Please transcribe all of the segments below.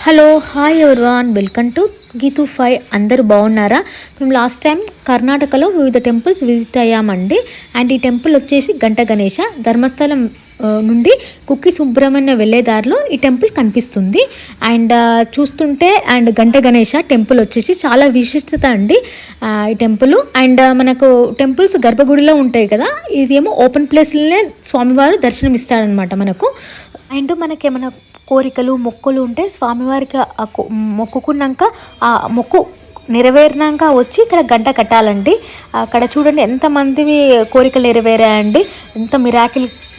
Hello hi everyone, welcome to Geethu 5. అందరూ బాగున్నారా? మేము లాస్ట్ టైం కర్ణాటకలో వివిధ టెంపుల్స్ విజిట్ అయ్యామండి. అండ్ ఈ టెంపుల్ వచ్చేసి గంట గణేష. ధర్మస్థలం నుండి కుక్కి సుబ్రహ్మణ్య వెళ్ళే దారిలో ఈ టెంపుల్ కనిపిస్తుంది. అండ్ చూస్తుంటే గంట గణేష టెంపుల్ వచ్చేసి చాలా విశిష్టత అండి ఈ టెంపుల్. అండ్ మనకు టెంపుల్స్ గర్భగుడిలో ఉంటాయి కదా, ఇదేమో ఓపెన్ ప్లేస్లోనే స్వామివారు దర్శనం ఇస్తాడనమాట మనకు. అండ్ మనకేమైనా కోరికలు మొక్కులు ఉంటే స్వామివారికి మొక్కుకున్నాక ఆ మొక్కు నెరవేరినాక వచ్చి ఇక్కడ గంట కట్టాలండి. అక్కడ చూడండి ఎంతమందివి కోరికలు నెరవేరాయండి, ఎంత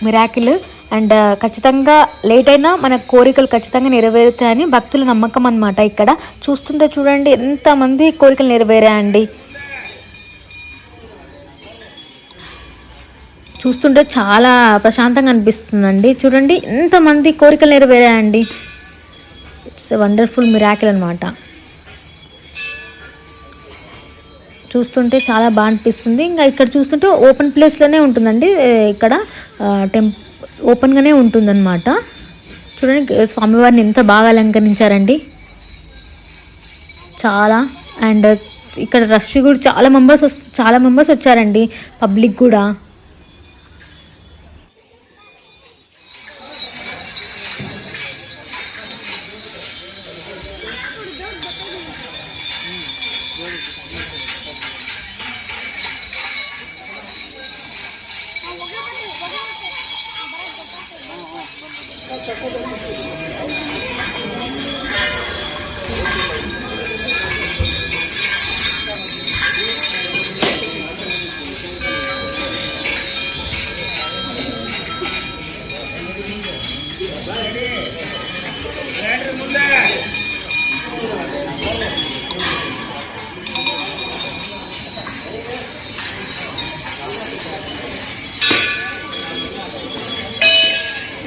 మిరాకిల్. అండ్ ఖచ్చితంగా లేట్ అయినా మన కోరికలు ఖచ్చితంగా నెరవేరుతాయని భక్తుల నమ్మకం అన్నమాట. ఇక్కడ చూస్తుంటే చూడండి ఎంతమంది కోరికలు నెరవేరాయండి. చూస్తుంటే చాలా ప్రశాంతంగా అనిపిస్తుందండి. చూడండి ఎంతమంది కోరికలు నెరవేరాయండి. ఇట్స్ ఎ వండర్ఫుల్ మిరాకిల్ అనమాట. చూస్తుంటే చాలా బాగా అనిపిస్తుంది. ఇంకా ఇక్కడ చూస్తుంటే ఓపెన్ ప్లేస్లోనే ఉంటుందండి. ఇక్కడ ఓపెన్గానే ఉంటుందన్నమాట. చూడండి స్వామివారిని ఎంత బాగా అలంకరించారండి చాలా. అండ్ ఇక్కడ రష్ కూడా చాలా మెంబర్స్ వచ్చారండి, పబ్లిక్ కూడా.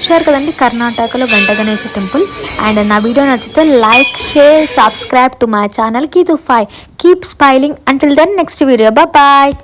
చూశారు కదండి కర్ణాటకలో గంట గణేష టెంపుల్. అండ్ నా వీడియో నచ్చితే like, share, subscribe to my channel Geethu 5. Keep smiling. Until then next video. Bye.